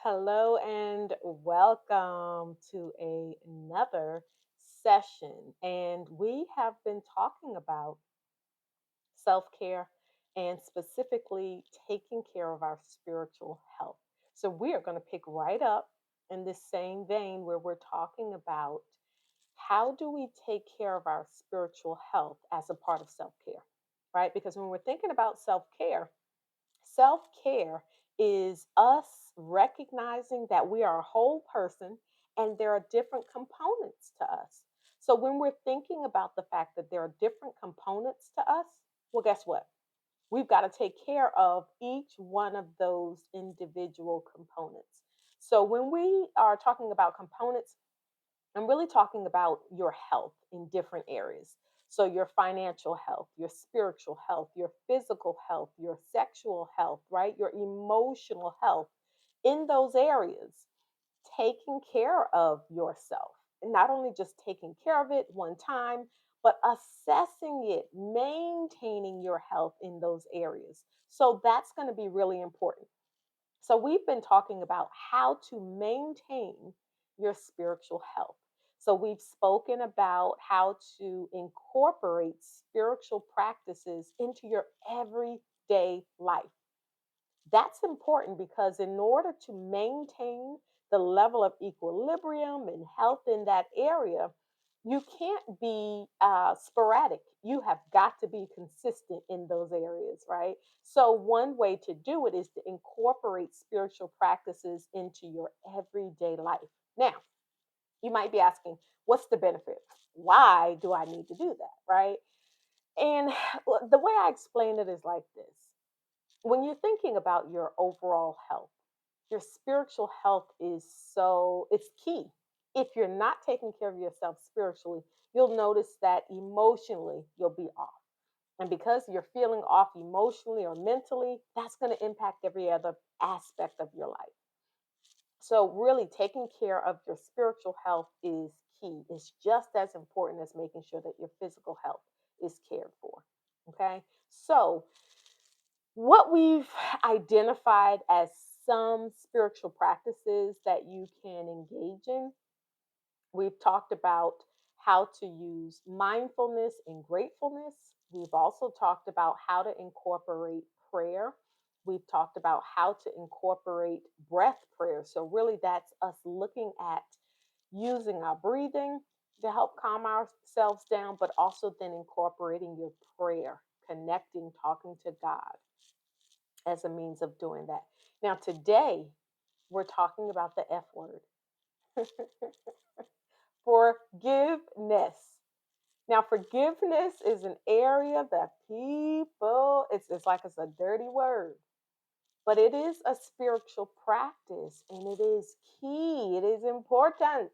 Hello and welcome to another session. And we have been talking about self care and specifically taking care of our spiritual health. So we are going to pick right up in this same vein where we're talking about how do we take care of our spiritual health as a part of self care, right? Because when we're thinking about self care is us recognizing that we are a whole person and there are different components to us. So when we're thinking about the fact that there are different components to us, well, guess what? We've got to take care of each one of those individual components. So when we are talking about components, I'm really talking about your health in different areas. So, your financial health, your spiritual health, your physical health, your sexual health, right? Your emotional health. In those areas, taking care of yourself. And not only just taking care of it one time, but assessing it, maintaining your health in those areas. So, that's going to be really important. So, we've been talking about how to maintain your spiritual health. So, we've spoken about how to incorporate spiritual practices into your everyday life. That's important because, in order to maintain the level of equilibrium and health in that area, you can't be sporadic. You have got to be consistent in those areas, right? So, one way to do it is to incorporate spiritual practices into your everyday life. Now, you might be asking, what's the benefit? Why do I need to do that, right? And the way I explain it is like this: when you're thinking about your overall health, your spiritual health is it's key. If you're not taking care of yourself spiritually, you'll notice that emotionally you'll be off. And because you're feeling off emotionally or mentally, that's going to impact every other aspect of your life. So, really taking care of your spiritual health is key. It's just as important as making sure that your physical health is cared for. Okay. So, what we've identified as some spiritual practices that you can engage in, we've talked about how to use mindfulness and gratefulness. We've also talked about how to incorporate prayer. We've talked about how to incorporate breath prayer. So, really, that's us looking at using our breathing to help calm ourselves down, but also then incorporating your prayer, connecting, talking to God as a means of doing that. Now, today, we're talking about the F word: forgiveness. Now, forgiveness is an area that it's like it's a dirty word, but it is a spiritual practice and it is key. It is important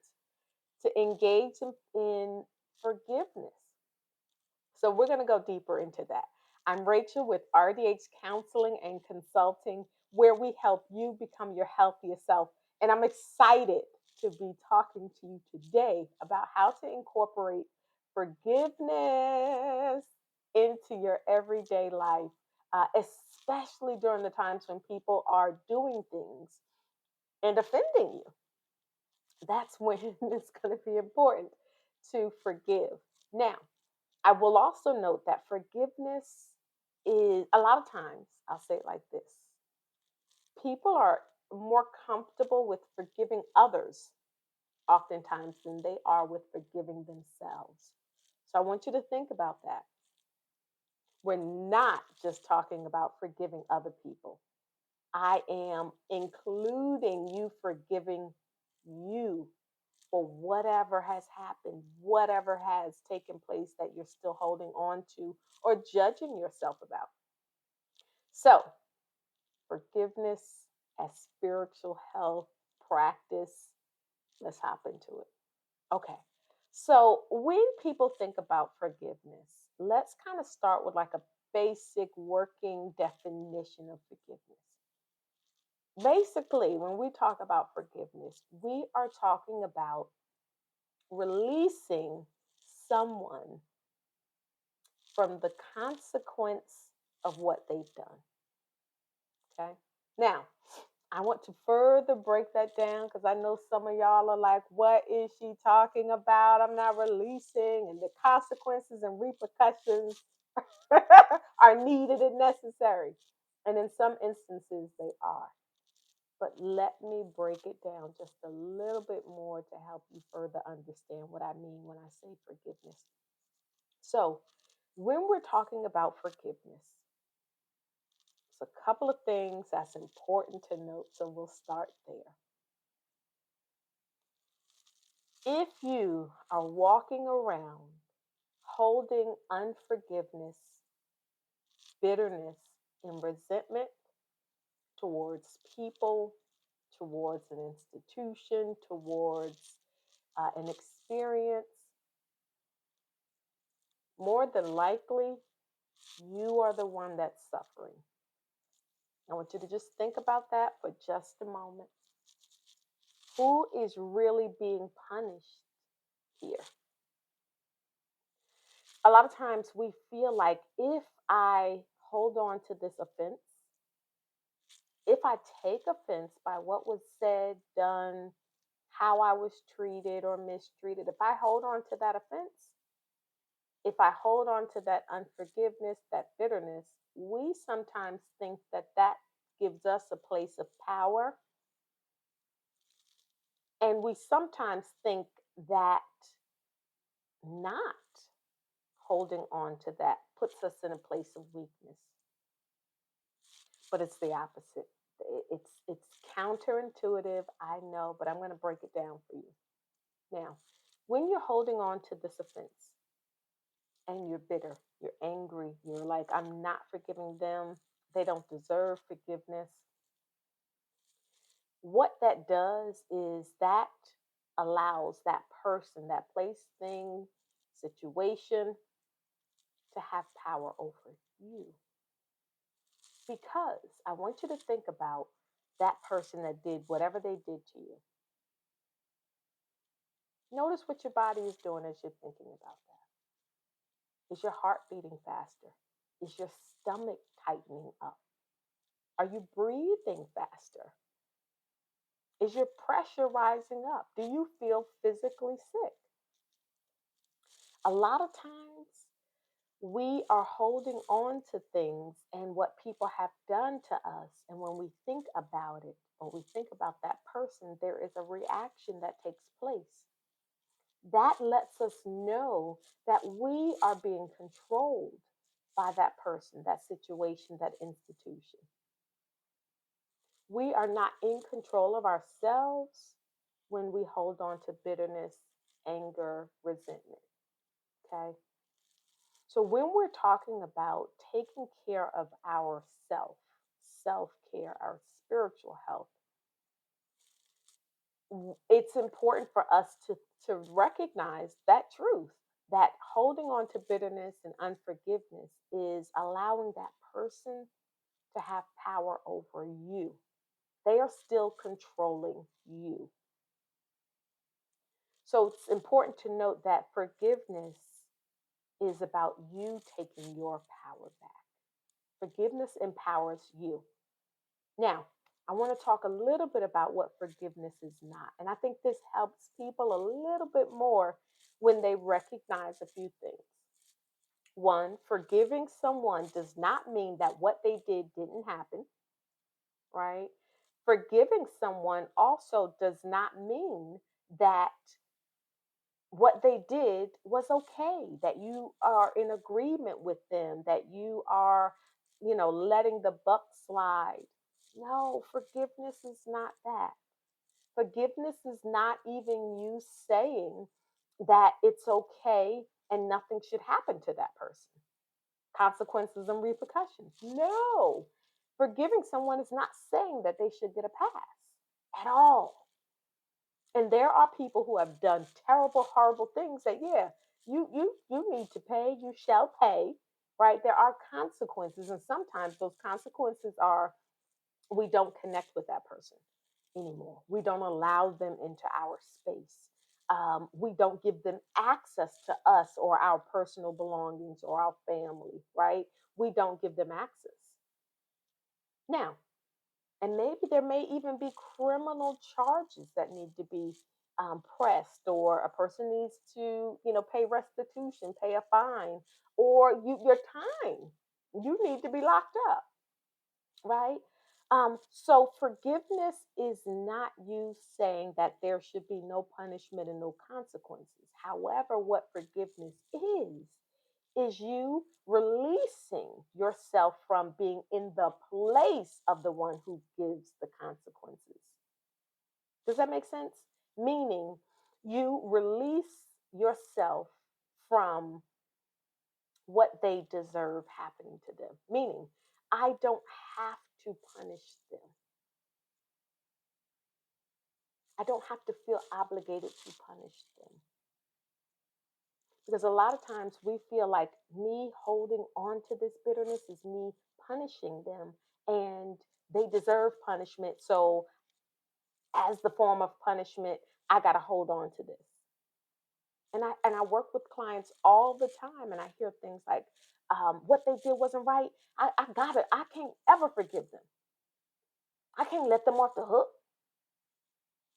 to engage in forgiveness. So we're going to go deeper into that. I'm Rachel with RDH Counseling and Consulting, where we help you become your healthiest self. And I'm excited to be talking to you today about how to incorporate forgiveness into your everyday life, especially during the times when people are doing things and offending you. That's when it's going to be important to forgive. Now, I will also note that forgiveness is a lot of times, I'll say it like this: people are more comfortable with forgiving others oftentimes than they are with forgiving themselves. So I want you to think about that. We're not just talking about forgiving other people. I am including you forgiving you for whatever has happened, whatever has taken place that you're still holding on to or judging yourself about. So, forgiveness as spiritual health practice, let's hop into it. Okay. So, when people think about forgiveness, let's kind of start with like a basic working definition of forgiveness. Basically, when we talk about forgiveness, we are talking about releasing someone from the consequence of what they've done. Okay. Now, I want to further break that down because I know some of y'all are like, what is she talking about? I'm not releasing. And the consequences and repercussions are needed and necessary. And in some instances, they are. But let me break it down just a little bit more to help you further understand what I mean when I say forgiveness. So, when we're talking about forgiveness, there's a couple of things that's important to note. So, we'll start there. If you are walking around holding unforgiveness, bitterness, and resentment towards people, towards an institution, towards an experience, more than likely, you are the one that's suffering. I want you to just think about that for just a moment. Who is really being punished here? A lot of times we feel like if I hold on to this offense, if I take offense by what was said, done, how I was treated or mistreated, if I hold on to that offense, if I hold on to that unforgiveness, that bitterness, we sometimes think that that gives us a place of power. And we sometimes think that not holding on to that puts us in a place of weakness. But it's the opposite. It's counterintuitive, I know, but I'm going to break it down for you. Now, when you're holding on to this offense and you're bitter, you're angry, you're like, I'm not forgiving them, they don't deserve forgiveness. What that does is that allows that person, that place, thing, situation to have power over you. Because I want you to think about that person that did whatever they did to you. Notice what your body is doing as you're thinking about that. Is your heart beating faster? Is your stomach tightening up? Are you breathing faster? Is your pressure rising up? Do you feel physically sick? A lot of times we are holding on to things and what people have done to us. And when we think about it, or we think about that person, there is a reaction that takes place. That lets us know that we are being controlled by that person, that situation, that institution. We are not in control of ourselves when we hold on to bitterness, anger, resentment. Okay. So when we're talking about taking care of ourself, self-care, our spiritual health, it's important for us to recognize that truth that holding on to bitterness and unforgiveness is allowing that person to have power over you. They are still controlling you. So it's important to note that forgiveness is about you taking your power back. Forgiveness empowers you. Now, I want to talk a little bit about what forgiveness is not. And I think this helps people a little bit more when they recognize a few things. One, forgiving someone does not mean that what they did didn't happen, right? Forgiving someone also does not mean that what they did was okay, that you are in agreement with them, that you are, letting the buck slide. No, forgiveness is not that. Forgiveness is not even you saying that it's okay and nothing should happen to that person. Consequences and repercussions. No. Forgiving someone is not saying that they should get a pass at all. And there are people who have done terrible, horrible things that, yeah, you need to pay, you shall pay, right? There are consequences, and sometimes those consequences are we don't connect with that person anymore. We don't allow them into our space. We don't give them access to us or our personal belongings or our family, right? We don't give them access. Now, And maybe there may even be criminal charges that need to be pressed, or a person needs to, pay restitution, pay a fine, or your time. You need to be locked up, right? So forgiveness is not you saying that there should be no punishment and no consequences. However, what forgiveness is you releasing yourself from being in the place of the one who gives the consequences. Does that make sense? Meaning, you release yourself from what they deserve happening to them. Meaning, I don't have to punish them. I don't have to feel obligated to punish them. Because a lot of times we feel like me holding on to this bitterness is me punishing them, and they deserve punishment. So, as the form of punishment, I got to hold on to this. And I work with clients all the time, and I hear things like, what they did wasn't right. I got it. I can't ever forgive them. I can't let them off the hook.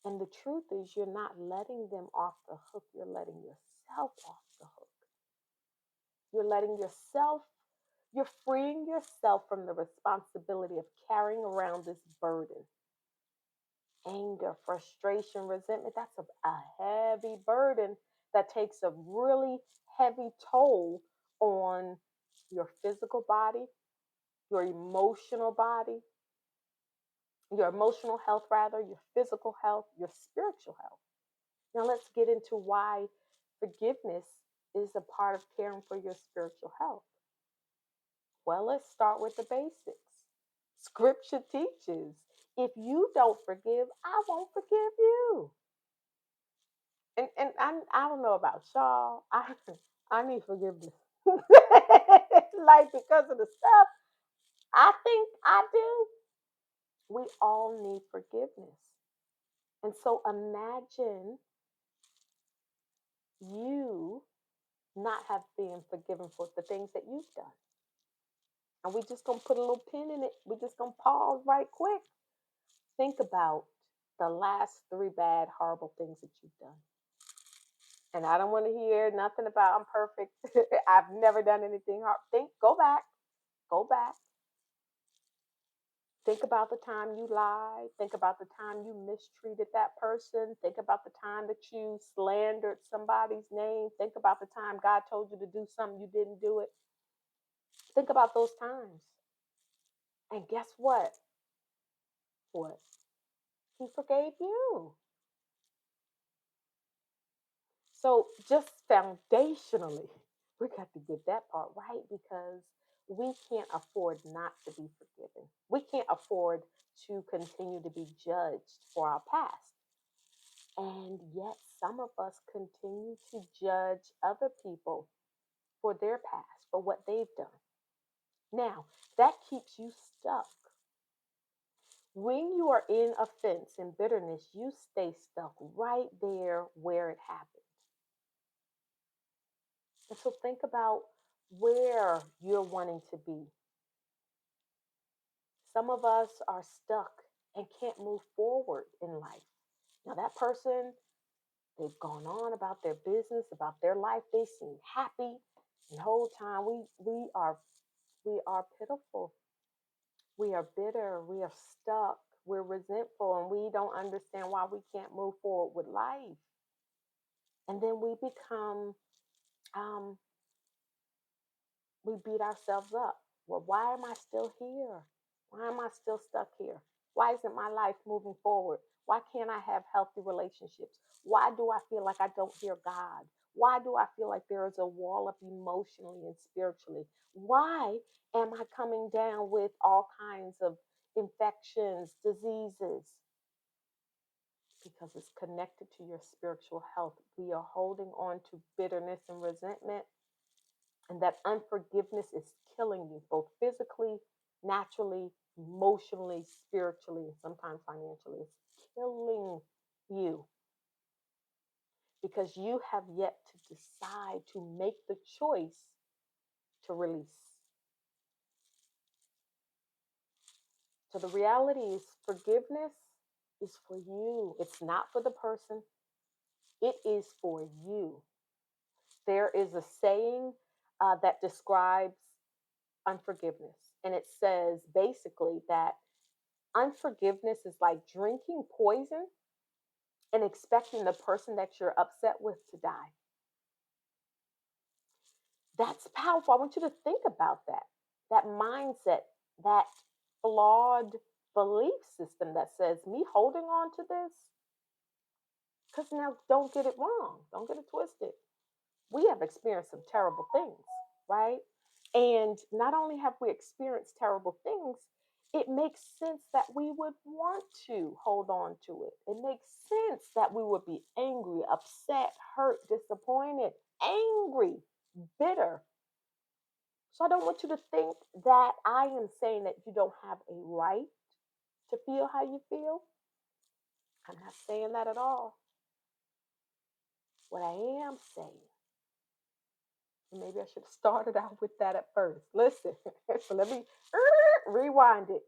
And the truth is, you're not letting them off the hook. You're letting yourself off the hook. You're letting yourself, you're freeing yourself from the responsibility of carrying around this burden. Anger, frustration, resentment, that's a heavy burden that takes a really heavy toll on your physical body, your emotional body, your emotional health, rather, your physical health, your spiritual health. Now, let's get into why forgiveness is a part of caring for your spiritual health. Well, let's start with the basics. Scripture teaches, if you don't forgive, I won't forgive you. And I don't know about y'all. I need forgiveness. Like, because of the stuff I think I do, we all need forgiveness. And so imagine you not have been forgiven for the things that you've done. And we just gonna put a little pin in it. We just gonna pause right quick. Think about the last three bad, horrible things that you've done. And I don't want to hear nothing about I'm perfect. I've never done anything hard. Go back, go back. Think about the time you lied. Think about the time you mistreated that person. Think about the time that you slandered somebody's name. Think about the time God told you to do something, you didn't do it. Think about those times. And guess what? What? He forgave you. So, just foundationally, we got to get that part right, because we can't afford not to be forgiven. We can't afford to continue to be judged for our past. And yet, some of us continue to judge other people for their past, for what they've done. Now, that keeps you stuck. When you are in offense and bitterness, you stay stuck right there where it happened. And so think about where you're wanting to be. Some of us are stuck and can't move forward in life. Now, that person, they've gone on about their business, about their life. They seem happy. And the whole time we are pitiful. We are bitter. We are stuck. We're resentful, and we don't understand why we can't move forward with life. And then um, we beat ourselves up. Well, why am I still here? Why am I still stuck here? Why isn't my life moving forward? Why can't I have healthy relationships? Why do I feel like I don't hear God? Why do I feel like there is a wall up emotionally and spiritually? Why am I coming down with all kinds of infections, diseases? Because it's connected to your spiritual health. We are holding on to bitterness and resentment, and that unforgiveness is killing you, both physically, naturally, emotionally, spiritually, and sometimes financially. It's killing you because you have yet to decide to make the choice to release, So the reality is, forgiveness is for you. It's not for the person, it is for you. There is a saying that describes unforgiveness, and it says basically that unforgiveness is like drinking poison and expecting the person that you're upset with to die. That's powerful. I want you to think about that. That mindset, that flawed belief system that says, me holding on to this, because now don't get it wrong, don't get it twisted. We have experienced some terrible things, right? And not only have we experienced terrible things, it makes sense that we would want to hold on to it. It makes sense that we would be angry, upset, hurt, disappointed, angry, bitter. So I don't want you to think that I am saying that you don't have a right to feel how you feel. I'm not saying that at all. What I am saying, and maybe I should have started out with that at first. Listen, so let me rewind it.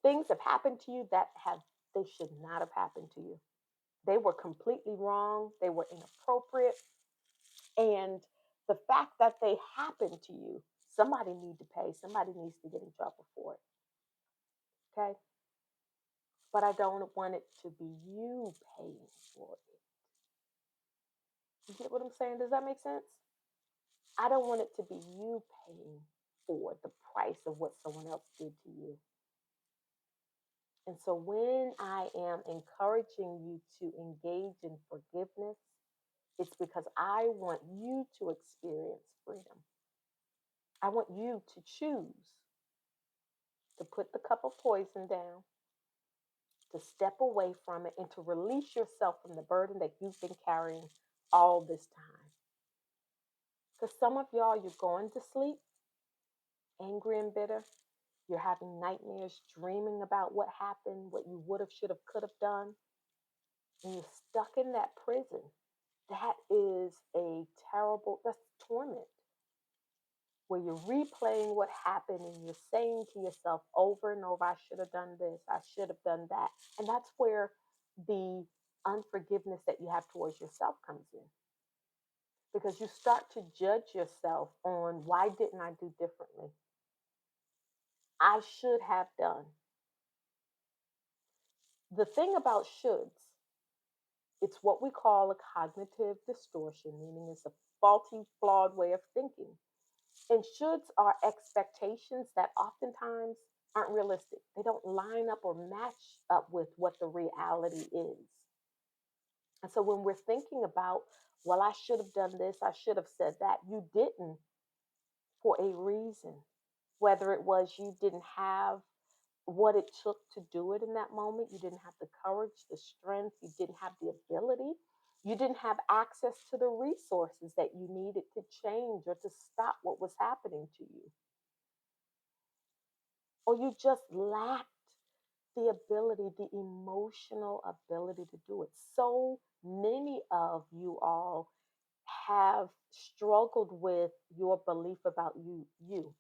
Things have happened to you that they should not have happened to you. They were completely wrong. They were inappropriate. And the fact that they happened to you, somebody needs to pay. Somebody needs to get in trouble for it. Okay? But I don't want it to be you paying for it. You get what I'm saying? Does that make sense? I don't want it to be you paying for the price of what someone else did to you. And so when I am encouraging you to engage in forgiveness, it's because I want you to experience freedom. I want you to choose to put the cup of poison down, to step away from it, and to release yourself from the burden that you've been carrying all this time. Because some of y'all, you're going to sleep angry and bitter. You're having nightmares, dreaming about what happened, what you would have, should have, could have done. And you're stuck in that prison. That is that's torment, where you're replaying what happened and you're saying to yourself over and over, I should have done this, I should have done that. And that's where the unforgiveness that you have towards yourself comes in. Because you start to judge yourself on, why didn't I do differently? I should have done. The thing about shoulds, it's what we call a cognitive distortion, meaning it's a faulty, flawed way of thinking. And shoulds are expectations that oftentimes aren't realistic. They don't line up or match up with what the reality is. And so when we're thinking about, well, I should have done this, I should have said that, you didn't for a reason. Whether it was you didn't have what it took to do it in that moment, you didn't have the courage, the strength, you didn't have the ability, you didn't have access to the resources that you needed to change or to stop what was happening to you, or you just lacked the ability, the emotional ability to do it. So many of you all have struggled with your belief about you.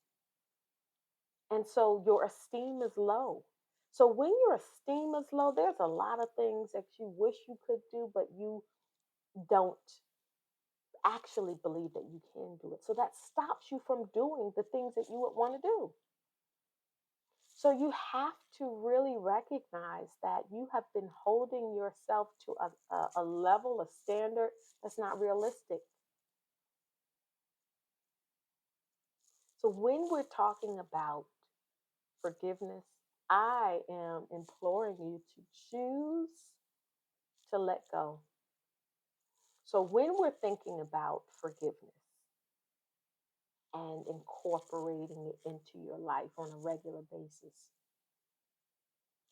And so your esteem is low. So when your esteem is low, there's a lot of things that you wish you could do, but you don't actually believe that you can do it. So that stops you from doing the things that you would want to do. So you have to really recognize that you have been holding yourself to a level, a standard that's not realistic. So when we're talking about forgiveness, I am imploring you to choose to let go. So when we're thinking about forgiveness and incorporating it into your life on a regular basis,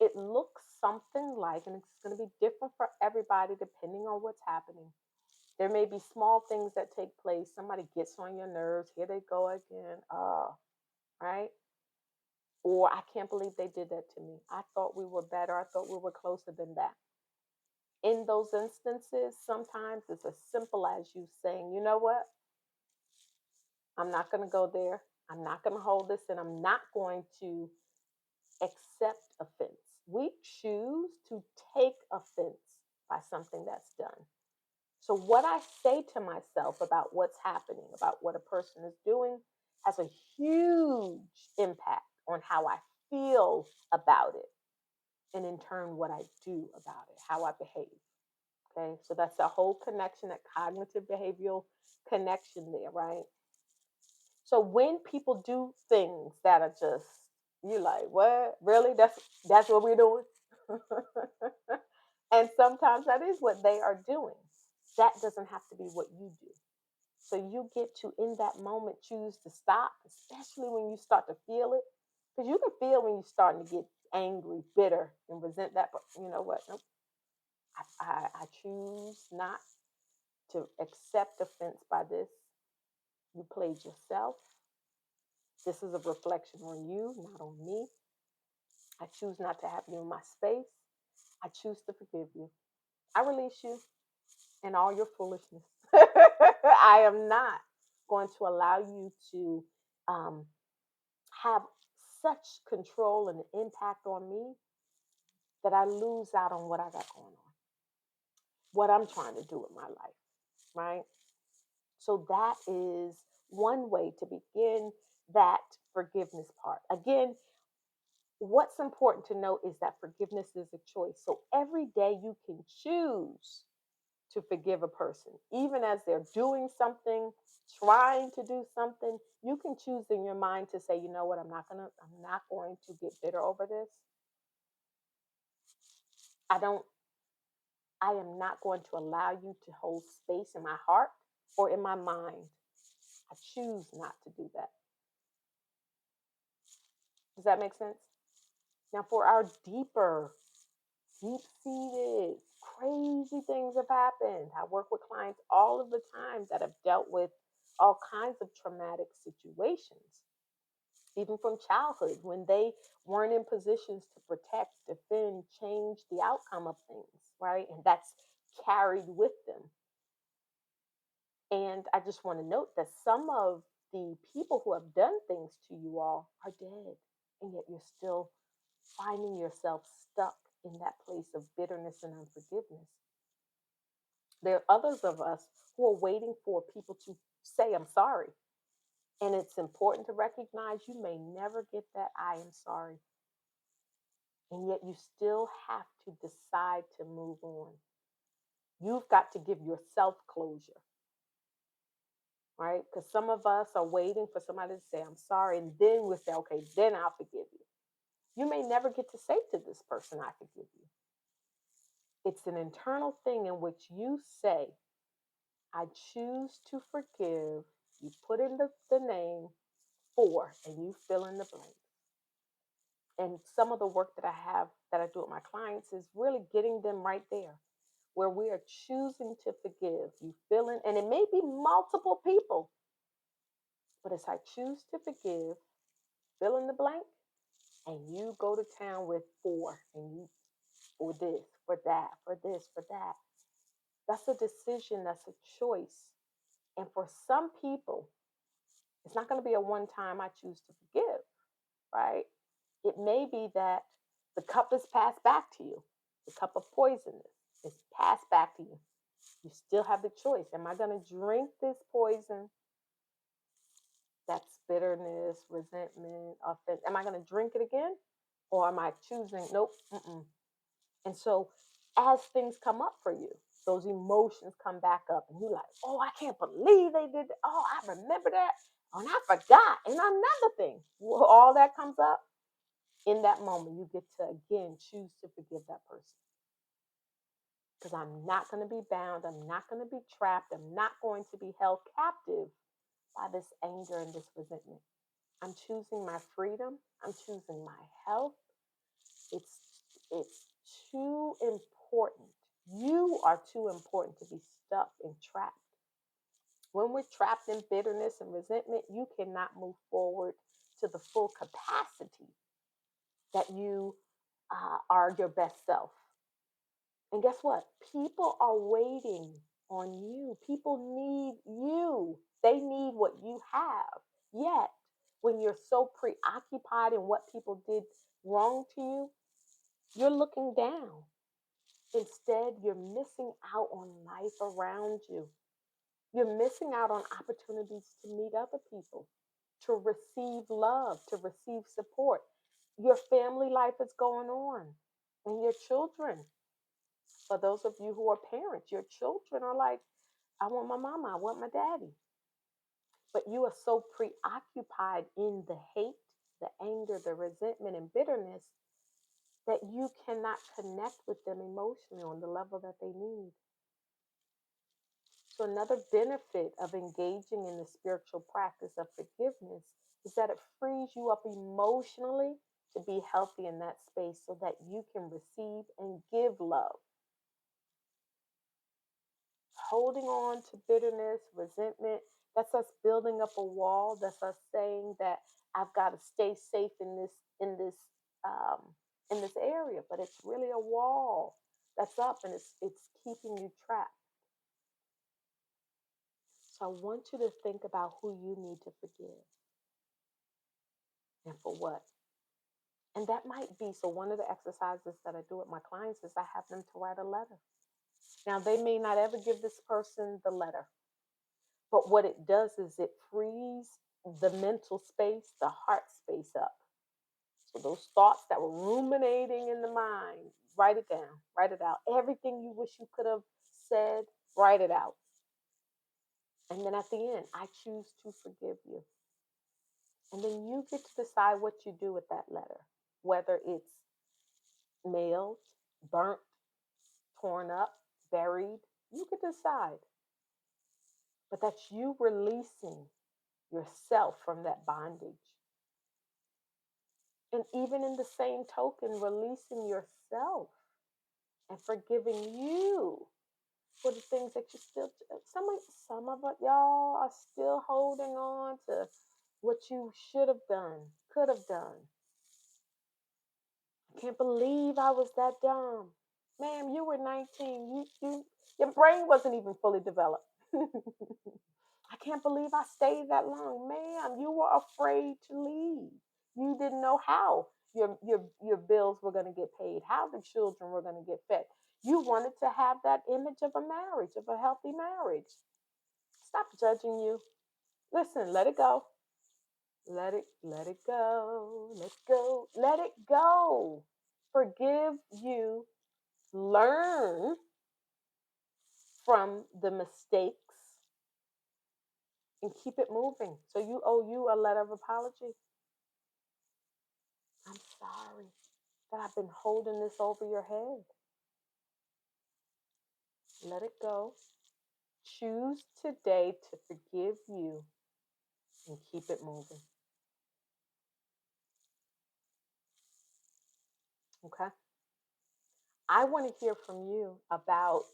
it looks something like, and it's going to be different for everybody depending on what's happening. There may be small things that take place. Somebody gets on your nerves. Here they go again. Right? Or I can't believe they did that to me. I thought we were better. I thought we were closer than that. In those instances, sometimes it's as simple as you saying, you know what? I'm not going to go there. I'm not going to hold this, and I'm not going to accept offense. We choose to take offense by something that's done. So, what I say to myself about what's happening, about what a person is doing, has a huge impact on how I feel about it. And in turn, what I do about it, how I behave. Okay. So, that's a whole connection, that cognitive behavioral connection there, right? So, when people do things that are just, you like, what? Really? That's what we're doing? And sometimes that is what they are doing. That doesn't have to be what you do. So you get to, in that moment, choose to stop, especially when you start to feel it. Because you can feel when you're starting to get angry, bitter, and resent that. But you know what? Nope. I choose not to accept offense by this. You played yourself. This is a reflection on you, not on me. I choose not to have you in my space. I choose to forgive you. I release you and all your foolishness. I am not going to allow you to um, have such control and impact on me that I lose out on what I got going on, what I'm trying to do with my life, right? So that is one way to begin that forgiveness part. Again, what's important to note is that forgiveness is a choice. So every day you can choose to forgive a person, even as they're doing something, trying to do something. You can choose in your mind to say, you know what, I'm not going to get bitter over this. I don't, I am not going to allow you to hold space in my heart or in my mind. I choose not to do that. Does that make sense? Now, for our deeper, deep seated, crazy things have happened. I work with clients all of the time that have dealt with all kinds of traumatic situations, even from childhood, when they weren't in positions to protect, defend, change the outcome of things, right? And that's carried with them. And I just want to note that some of the people who have done things to you all are dead, and yet you're still finding yourself stuck in that place of bitterness and unforgiveness. There are others of us who are waiting for people to say, I'm sorry. And it's important to recognize you may never get that I am sorry. And yet you still have to decide to move on. You've got to give yourself closure, right? Because some of us are waiting for somebody to say, I'm sorry. And then we'll say, okay, then I'll forgive you. You may never get to say to this person, I forgive you. It's an internal thing in which you say, I choose to forgive. You put in the name for, and you fill in the blank. And some of the work that I do with my clients is really getting them right there where we are choosing to forgive. You fill in, and it may be multiple people, but as I choose to forgive, fill in the blank, and you go to town with for, and you for this, for that, for this, for that. That's a decision, that's a choice. And for some people, it's not going to be a one time I choose to forgive, right? It may be that the cup is passed back to you. The cup of poison is passed back to you. You still have the choice. Am I going to drink this poison? That's bitterness, resentment, offense. Am I going to drink it again? Or am I choosing, nope, mm-mm. And so as things come up for you, those emotions come back up and you're like, oh, I can't believe they did that. Oh, I remember that. Oh, and I forgot. And another thing, all that comes up in that moment, you get to again choose to forgive that person. Because I'm not going to be bound. I'm not going to be trapped. I'm not going to be held captive by this anger and this resentment. I'm choosing my freedom. I'm choosing my health. It's it's too important. You are too important to be stuck and trapped. When we're trapped in bitterness and resentment, you cannot move forward to the full capacity that you are your best self. And guess what? People are waiting on you. People need you. They need what you have. Yet, when you're so preoccupied in what people did wrong to you, you're looking down. Instead, you're missing out on life around you. You're missing out on opportunities to meet other people, to receive love, to receive support. Your family life is going on, and your children, for those of you who are parents, your children are like, I want my mama, I want my daddy. But you are so preoccupied in the hate, the anger, the resentment, and bitterness that you cannot connect with them emotionally on the level that they need. So, another benefit of engaging in the spiritual practice of forgiveness is that it frees you up emotionally to be healthy in that space so that you can receive and give love. Holding on to bitterness, resentment, that's us building up a wall. That's us saying that I've got to stay safe um, in this area, but it's really a wall that's up and it's keeping you trapped. So I want you to think about who you need to forgive and for what. And that might be so. One of the exercises that I do with my clients is I have them to write a letter. Now, they may not ever give this person the letter, but what it does is it frees the mental space, the heart space up. So, those thoughts that were ruminating in the mind, write it down, write it out. Everything you wish you could have said, write it out. And then at the end, I choose to forgive you. And then you get to decide what you do with that letter, whether it's mailed, burnt, torn up, buried. You can decide. But that's you releasing yourself from that bondage. And even in the same token, releasing yourself and forgiving you for the things that you still, some of y'all are still holding on to what you should have done, could have done. I can't believe I was that dumb. Ma'am, you were 19. Your brain wasn't even fully developed. I can't believe I stayed that long. Ma'am, you were afraid to leave. You didn't know how your bills were going to get paid, how the children were going to get fed. You wanted to have that image of a marriage, of a healthy marriage. Stop judging you. Listen, let it go. Let it go. Let go. Let it go. Forgive you. Learn from the mistakes and keep it moving. So you owe you a letter of apology. I'm sorry that I've been holding this over your head. Let it go. Choose today to forgive you and keep it moving. Okay? I want to hear from you about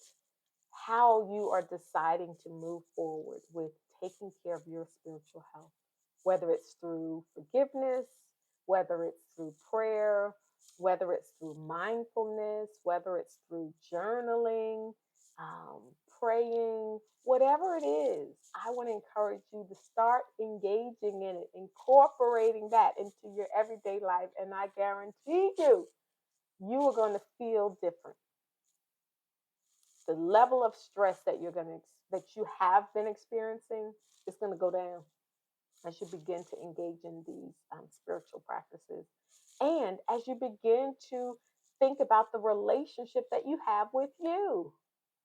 how you are deciding to move forward with taking care of your spiritual health, whether it's through forgiveness, whether it's through prayer, whether it's through mindfulness, whether it's through journaling, um, praying, whatever it is. I want to encourage you to start engaging in it, incorporating that into your everyday life. And I guarantee you are going to feel different. The level of stress that you have been experiencing is going to go down as you begin to engage in these spiritual practices, and as you begin to think about the relationship that you have with you.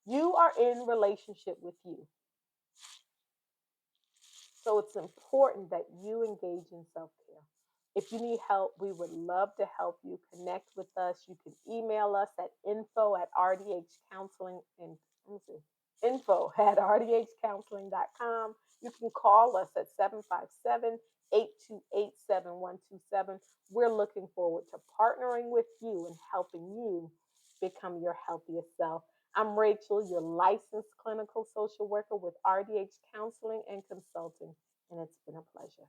You are in relationship with you. So it's important that you engage in self-care. If you need help, we would love to help you. Connect with us. You can email us at info@rdhcounseling and info@rdhcounseling.com. You can call us at 757-828-7127. We're looking forward to partnering with you and helping you become your healthiest self. I'm Rachel, your licensed clinical social worker with RDH Counseling and Consulting, and it's been a pleasure.